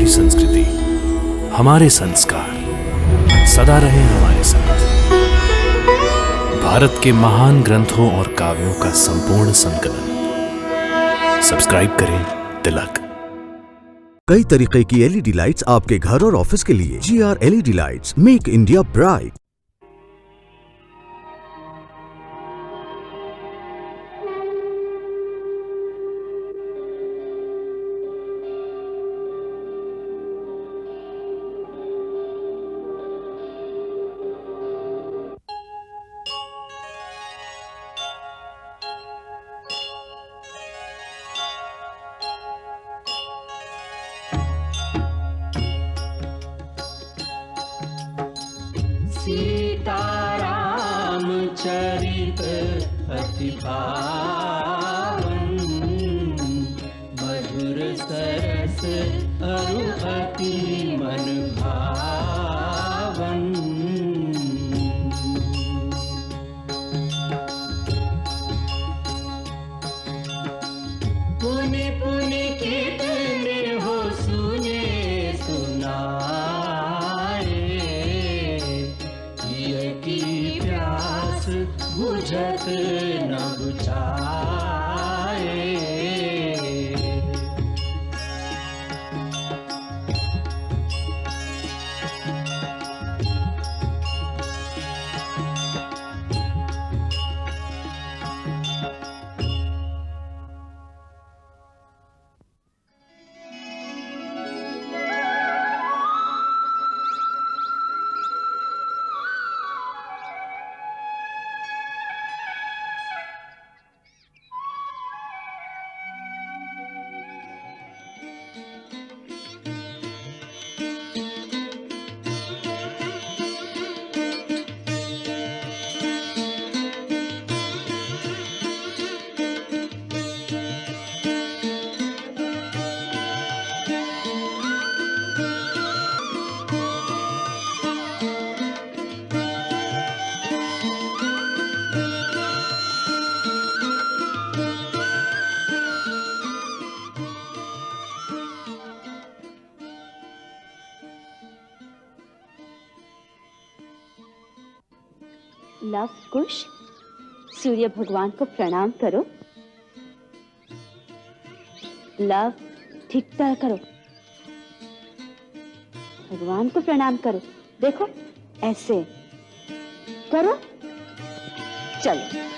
हमारी संस्कृति, हमारे संस्कार सदा रहे हमारे साथ। भारत के महान ग्रंथों और काव्यों का संपूर्ण संकलन। सब्सक्राइब करें तिलक। कई तरीके की एलईडी लाइट्स आपके घर और ऑफिस के लिए। GR LED lights, make India bright. Sitaram चरित अति पावन, मधुर सरस अरु अति मन भावन। पुनि पुनि कितने हो सुने सुनाए, की प्यास बुझत न बुझाए। लव कुश, सूर्य भगवान को प्रणाम करो। लव ठीक तरह करो, भगवान को प्रणाम करो। देखो ऐसे करो। चलो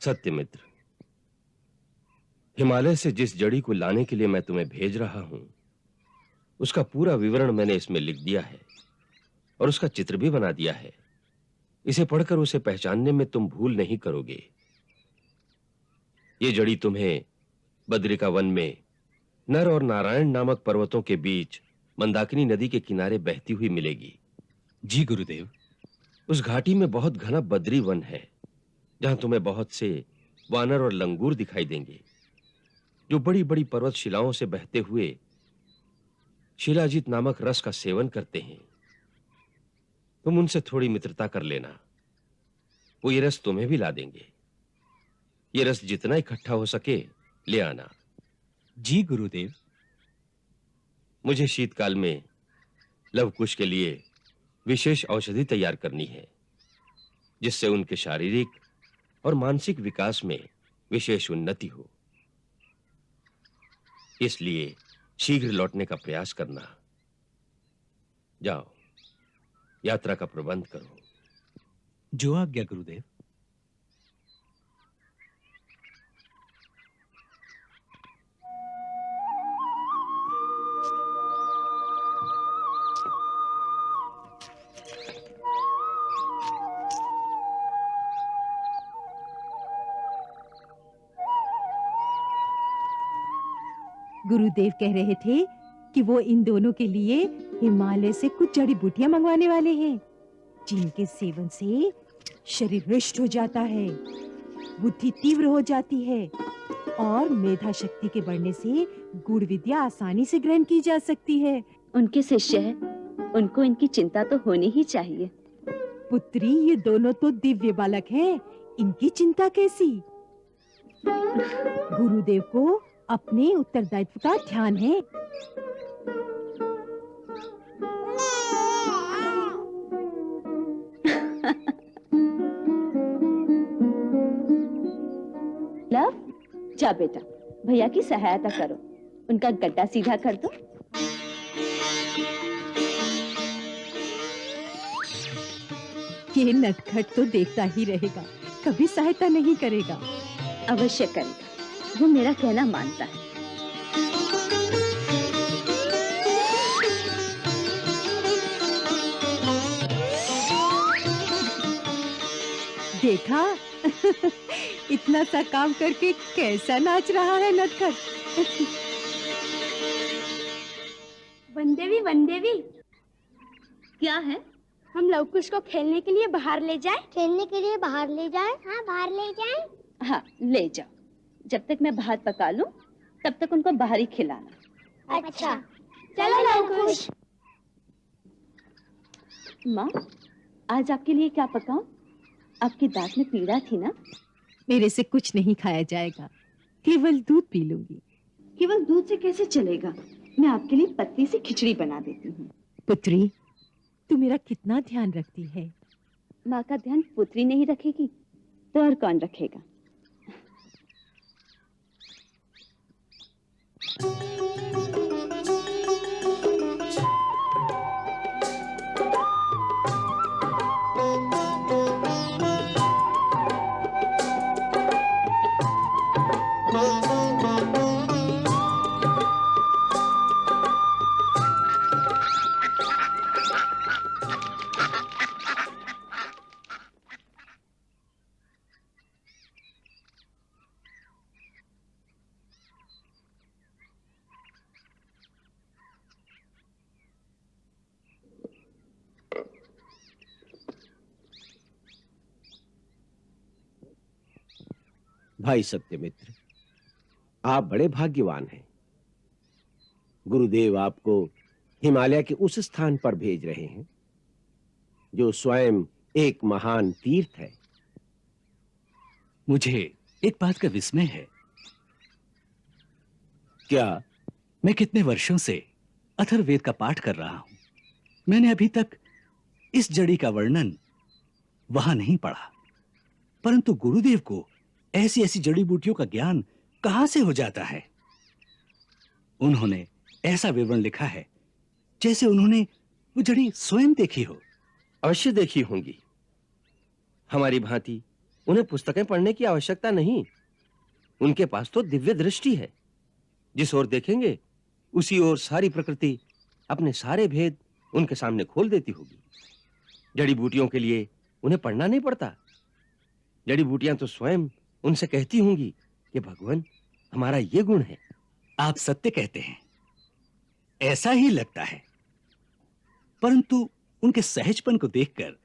सत्यमित्र, हिमालय से जिस जड़ी को लाने के लिए मैं तुम्हें भेज रहा हूं, उसका पूरा विवरण मैंने इसमें लिख दिया है और उसका चित्र भी बना दिया है। इसे पढ़कर उसे पहचानने में तुम भूल नहीं करोगे। ये जड़ी तुम्हें बद्रिका वन में नर और नारायण नामक पर्वतों के बीच मंदाकिनी नदी के किनारे बहती हुई मिलेगी। जी गुरुदेव। उस घाटी में बहुत घना बद्री वन है, जहां तुम्हें बहुत से वानर और लंगूर दिखाई देंगे, जो बड़ी बड़ी पर्वत शिलाओं से बहते हुए शिलाजीत नामक रस का सेवन करते हैं। तुम उनसे थोड़ी मित्रता कर लेना, वो ये रस तुम्हें भी ला देंगे। ये रस जितना इकट्ठा हो सके ले आना। जी गुरुदेव। मुझे शीतकाल में लवकुश के लिए विशेष औषधि तैयार करनी है, जिससे उनके शारीरिक और मानसिक विकास में विशेष उन्नति हो। इसलिए शीघ्र लौटने का प्रयास करना। जाओ, यात्रा का प्रबंध करो। जो आज्ञा गुरुदेव। गुरुदेव कह रहे थे कि वो इन दोनों के लिए हिमालय से कुछ जड़ी बूटियां मंगवाने वाले हैं, जिनके सेवन से शरीर हृष्ट हो जाता है, बुद्धि तीव्र हो जाती है और मेधा शक्ति के बढ़ने से गुण विद्या आसानी से ग्रहण की जा सकती है। उनके शिष्य है, उनको इनकी चिंता तो होनी ही चाहिए। पुत्री, ये दोनों तो दिव्य बालक हैं, इनकी चिंता कैसी? गुरुदेव को अपने उत्तरदायित्व का ध्यान है। लव, जा बेटा, भैया की सहायता करो, उनका गड्ढा सीधा कर दो। ये नटखट तो देखता ही रहेगा, कभी सहायता नहीं करेगा। अवश्य करेगा, वो मेरा कहना मानता है। देखा इतना सा काम करके कैसा नाच रहा है नटखट। वनदेवी क्या है? हम लवकुश को खेलने के लिए बाहर ले जाएं? खेलने के लिए बाहर ले जाएं? हाँ, बाहर ले जाएं। हाँ, ले जाओ। जब तक मैं भात पका लूं, तब तक उनको बाहर ही खिलाना। अच्छा, चलो लवकुश। माँ, आज आपके लिए क्या पकाऊं? आपकी दांत में पीड़ा थी ना? मेरे से कुछ नहीं खाया जाएगा, केवल दूध पी लूंगी। केवल दूध से कैसे चलेगा? मैं आपके लिए पतली सी खिचड़ी बना देती हूँ। पुत्री, तू मेरा कितना ध्यान रखती है। माँ का ध्यान पुत्री नहीं रखेगी तो और कौन रखेगा? भाई सत्यमित्र, आप बड़े भाग्यवान हैं। गुरुदेव आपको हिमालय के उस स्थान पर भेज रहे हैं जो स्वयं एक महान तीर्थ है। मुझे एक बात का विस्मय है। क्या? मैं कितने वर्षों से अथर्ववेद का पाठ कर रहा हूं, मैंने अभी तक इस जड़ी का वर्णन वहां नहीं पढ़ा, परंतु गुरुदेव को ऐसी ऐसी जड़ी बूटियों का ज्ञान कहां से हो जाता है? उन्होंने ऐसा विवरण लिखा है जैसे उन्होंने वो जड़ी स्वयं देखी हो। अवश्य देखी होंगी। हमारी भांति उन्हें पुस्तकें पढ़ने की आवश्यकता नहीं। उनके पास तो दिव्य दृष्टि है। जिस ओर देखेंगे उसी ओर सारी प्रकृति अपने सारे भेद उनके सामने खोल देती होगी। जड़ी बूटियों के लिए उन्हें पढ़ना नहीं पड़ता। जड़ी बूटियां तो स्वयं उनसे कहती होंगी कि भगवान, हमारा ये गुण है। आप सत्य कहते हैं, ऐसा ही लगता है, परंतु उनके सहजपन को देखकर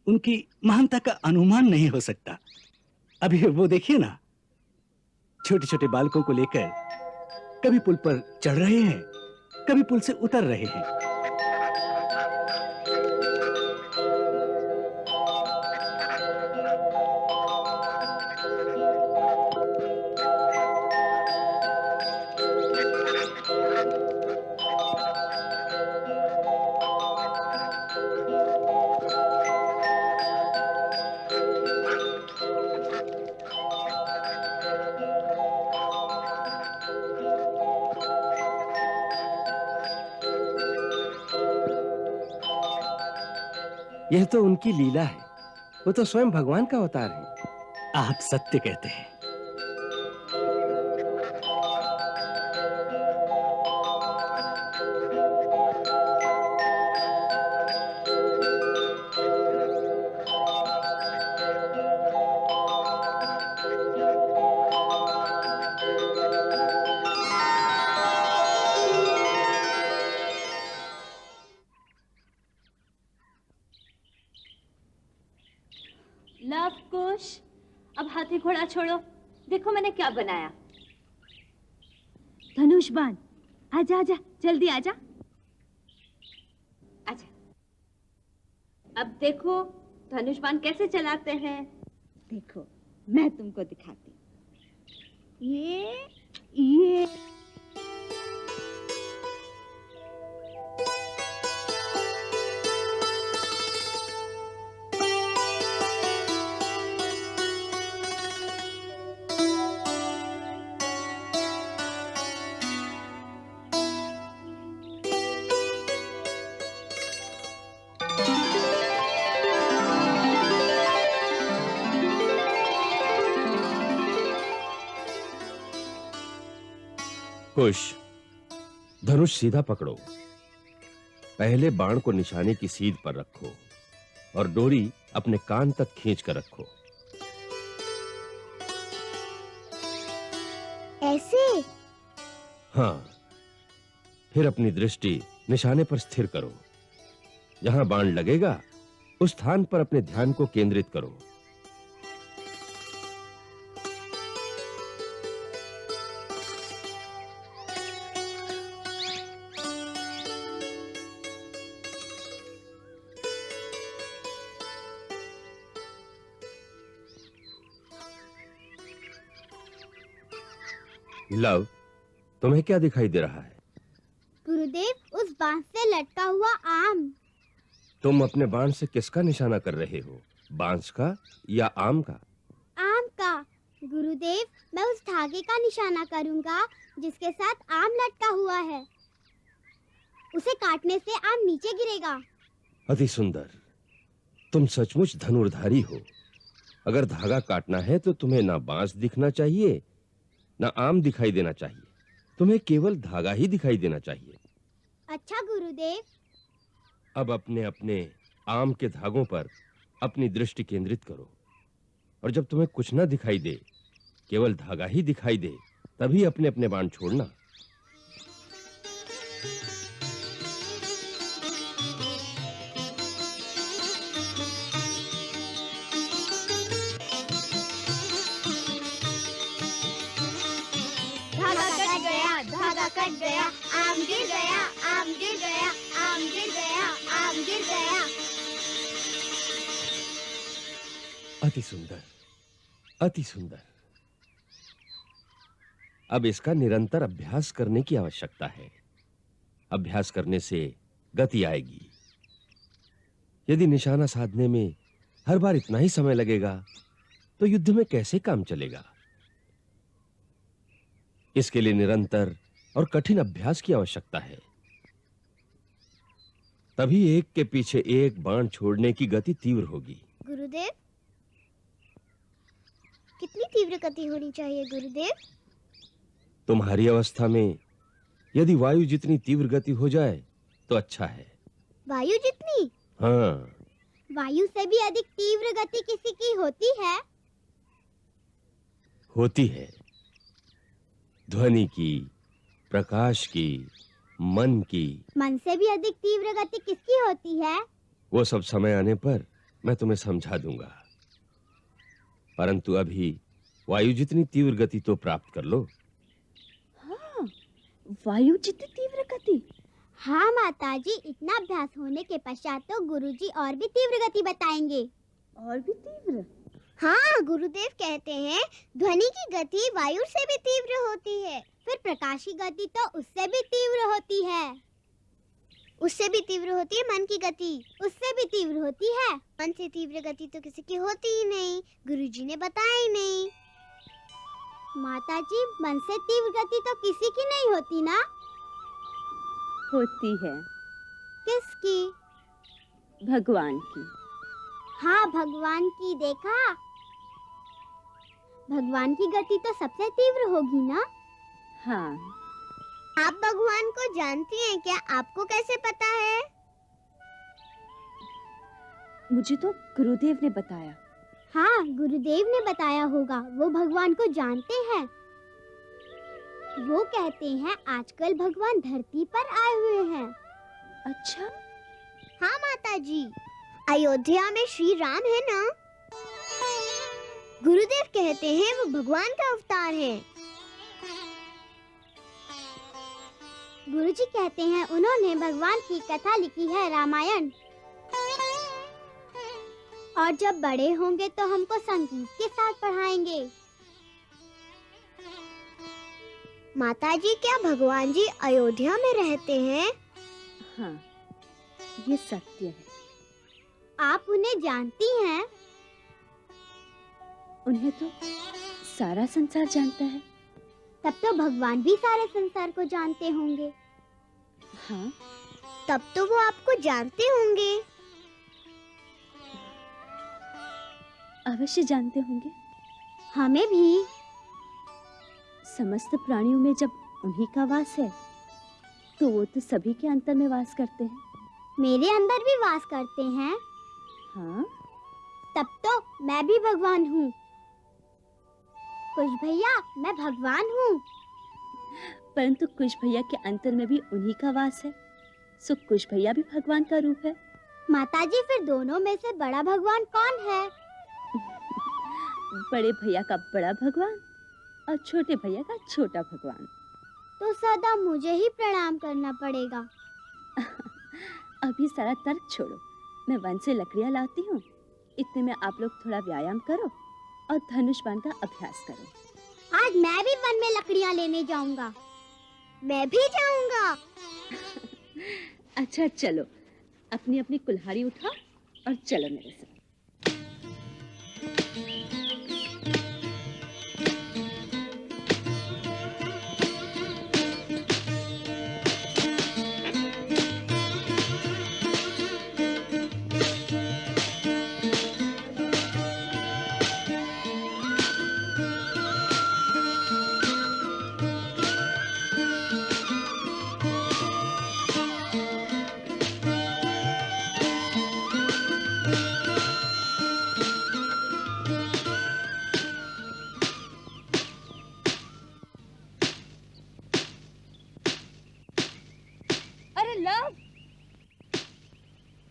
उनकी महानता का अनुमान नहीं हो सकता। अभी वो देखिए ना, छोटे छोटे बालकों को लेकर कभी पुल पर चढ़ रहे हैं, कभी पुल से उतर रहे हैं। यह तो उनकी लीला है। वो तो स्वयं भगवान का अवतार है। आप सत्य कहते हैं। लव कुश, अब हाथी घोड़ा छोड़ो, देखो मैंने क्या बनाया। धनुष बाण, आजा आजा, जल्दी आजा। आजा। अब देखो धनुष बाण कैसे चलाते हैं। देखो मैं तुमको दिखाती हूँ। ये कुश, धनुष सीधा पकड़ो। पहले बाण को निशाने की सीध पर रखो और डोरी अपने कान तक खींच कर रखो। ऐसे? हाँ, फिर अपनी दृष्टि निशाने पर स्थिर करो। जहां बाण लगेगा उस स्थान पर अपने ध्यान को केंद्रित करो। लव, तुम्हें क्या दिखाई दे रहा है? गुरुदेव, उस बांस से लटका हुआ आम। तुम अपने बाण से किसका निशाना कर रहे हो? बांस का या आम का? आम का। गुरुदेव, मैं उस धागे का निशाना करूंगा जिसके साथ आम लटका हुआ है। उसे काटने से आम नीचे गिरेगा। अति सुंदर। तुम सचमुच धनुर्धारी हो। अगर धागा काटना है तो तुम्हें ना बांस दिखना चाहिए ना आम दिखाई देना चाहिए। तुम्हें केवल धागा ही दिखाई देना चाहिए। अच्छा गुरुदेव। अब अपने अपने आम के धागों पर अपनी दृष्टि केंद्रित करो और जब तुम्हें कुछ ना दिखाई दे, केवल धागा ही दिखाई दे, तभी अपने अपने बाण छोड़ना। धागा कट गया, आम गिर गया, आम गिर गया, आम गिर गया, आम गिर गया। अति सुंदर, अति सुंदर। अब इसका निरंतर अभ्यास करने की आवश्यकता है। अभ्यास करने से गति आएगी। यदि निशाना साधने में हर बार इतना ही समय लगेगा तो युद्ध में कैसे काम चलेगा? इसके लिए निरंतर और कठिन अभ्यास की आवश्यकता है। तभी एक के पीछे एक बाण छोड़ने की गति तीव्र होगी। गुरुदेव, कितनी तीव्र गति होनी चाहिए गुरुदेव? तुम्हारी अवस्था में यदि वायु जितनी तीव्र गति हो जाए तो अच्छा है। वायु जितनी? हाँ। वायु से भी अधिक तीव्र गति किसी की होती है? होती है। ध्वनि की, प्रकाश की, मन की। मन से भी अधिक तीव्र गति किसकी होती है? वो सब समय आने पर मैं तुम्हें समझा दूंगा। परंतु अभी वायु जितनी तीव्र गति तो प्राप्त कर लो। हाँ, वायु जितनी तीव्र गति। हाँ माताजी, इतना अभ्यास होने के पश्चात तो गुरुजी और भी तीव्र गति बताएंगे। और भी तीव्र? हाँ, गुरुदेव कहते हैं ध्वनि की गति वायु से भी तीव्र होती है, फिर प्रकाश की गति तो उससे भी तीव्र होती है। उससे भी तीव्र होती है मन की गति, उससे भी तीव्र होती है। मन से तीव्र गति तो किसी की होती ही नहीं, गुरुजी ने बताया ही नहीं। माताजी, मन से तीव्र गति तो किसी की नहीं होती ना? होती है। किसकी? भगवान की। हाँ, भगवान की देखा। भगवान की गति तो सबसे तीव्र होगी ना? हाँ। आप भगवान को जानती हैं क्या? आपको कैसे पता है? मुझे तो गुरुदेव ने बताया। हाँ, गुरुदेव ने बताया होगा। वो भगवान को जानते हैं। वो कहते हैं आजकल भगवान धरती पर आए हुए हैं। अच्छा? हाँ माता जी, अयोध्या में श्री राम है ना? गुरुदेव कहते हैं वो भगवान का अवतार है। गुरुजी कहते हैं उन्होंने भगवान की कथा लिखी है, रामायण। और जब बड़े होंगे तो हमको संगीत के साथ पढ़ाएंगे। माताजी, क्या भगवान जी अयोध्या में रहते हैं? हाँ, ये सत्य है। आप उन्हें जानती हैं? उन्हें तो सारा संसार जानता है। तब तो भगवान भी सारे संसार को जानते होंगे। हाँ। तब तो वो आपको जानते होंगे। अवश्य जानते होंगे। हमें भी। समस्त प्राणियों में जब उन्हीं का वास है, तो वो तो सभी के अंतर में वास करते हैं। मेरे अंदर भी वास करते हैं। हाँ। तब तो मैं भी भगवान हूँ। कुश भैया, मैं भगवान हूँ। परंतु कुश भैया के अंतर में भी उन्हीं का वास है, सो कुश भैया भी भगवान का रूप है। माताजी, फिर दोनों में से बड़ा भगवान कौन है? बड़े भैया का बड़ा भगवान और छोटे भैया का छोटा भगवान। तो सदा मुझे ही प्रणाम करना पड़ेगा। अभी सारा तर्क छोड़ो, मैं वन से लकड़ियाँ लाती हूँ। इतने में आप लोग थोड़ा व्यायाम करो और धनुष बाण का अभ्यास करो। आज मैं भी वन में लकड़ियाँ लेने जाऊंगा। मैं भी जाऊंगा। अच्छा चलो, अपनी अपनी कुल्हाड़ी उठाओ और चलो मेरे साथ।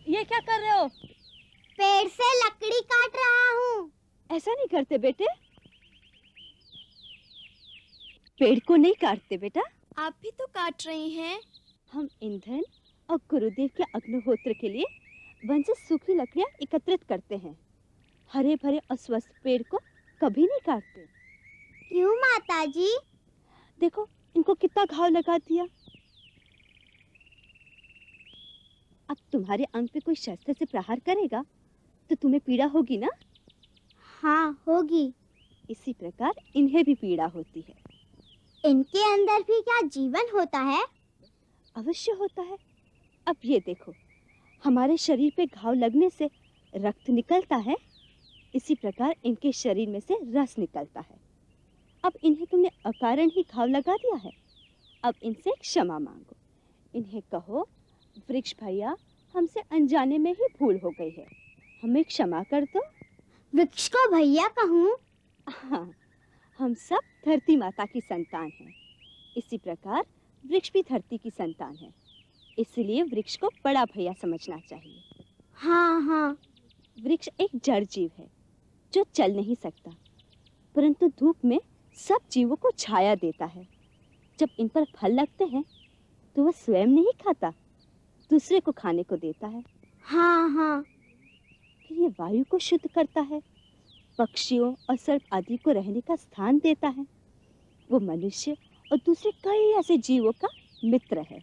ये क्या कर रहे हो? पेड़ से लकड़ी काट रहा हूँ। ऐसा नहीं करते बेटे, पेड़ को नहीं काटते बेटा। आप भी तो काट रही हैं। हम ईंधन और गुरुदेव के अग्निहोत्र के लिए वन से सूखी लकड़ियाँ एकत्रित करते हैं। हरे भरे और स्वस्थ पेड़ को कभी नहीं काटते। क्यों माताजी? देखो इनको कितना घाव लगा दिया। अब तुम्हारे अंग पे कोई शस्त्र से प्रहार करेगा तो तुम्हें पीड़ा होगी ना? हाँ होगी। इसी प्रकार इन्हें भी पीड़ा होती है। इनके अंदर भी क्या जीवन होता है? अवश्य होता है। अब ये देखो, हमारे शरीर पे घाव लगने से रक्त निकलता है, इसी प्रकार इनके शरीर में से रस निकलता है। अब इन्हें तुमने अकारण ही घाव लगा दिया है। अब इनसे क्षमा मांगो। इन्हें कहो, वृक्ष भैया हमसे अनजाने में ही भूल हो गई है, हमें क्षमा कर दो। वृक्ष को भैया कहूँ? हाँ, हम सब धरती माता की संतान हैं। इसी प्रकार वृक्ष भी धरती की संतान है, इसलिए वृक्ष को बड़ा भैया समझना चाहिए। हाँ हाँ। वृक्ष एक जड़ जीव है जो चल नहीं सकता, परंतु धूप में सब जीवों को छाया देता है। जब इन पर फल लगते हैं तो वह स्वयं नहीं खाता, दूसरे को खाने को देता है। हाँ हाँ। फिर ये वायु को शुद्ध करता है, पक्षियों और सर्प आदि को रहने का स्थान देता है। वो मनुष्य और दूसरे कई ऐसे जीवों का मित्र है,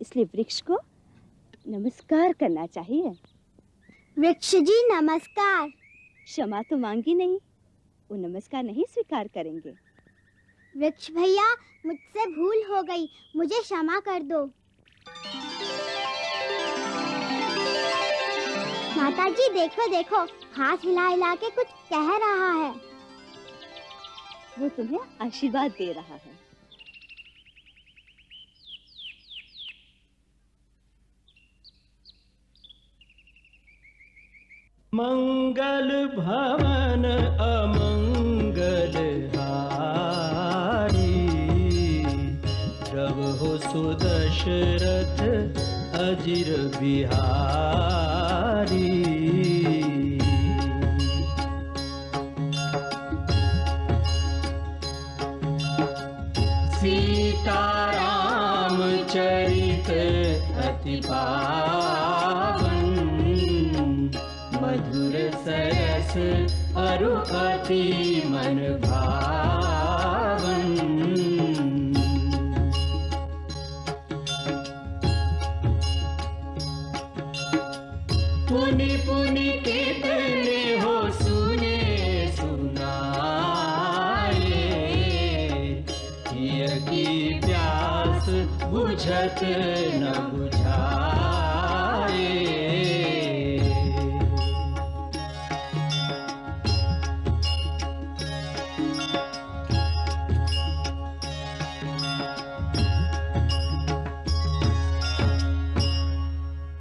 इसलिए वृक्ष को नमस्कार करना चाहिए। वृक्ष जी नमस्कार। क्षमा तो मांगी नहीं, वो नमस्कार नहीं स्वीकार करेंगे। वृक्ष भैया मुझसे भूल हो गई, मुझे क्षमा कर दो। माता जी देखो देखो, हाथ हिला हिला के कुछ कह रहा है। वो तुम्हें आशीर्वाद दे रहा है। मंगल भवन अमंगल हारी, जब हो सुदशरथ अजिर बिहारी। सीताराम चरित अति पावन, मधुर सरस अरु अति मन भावन। पुनि पुनि कितने हो सुने सुनाए, की प्यास बुझत न बुझ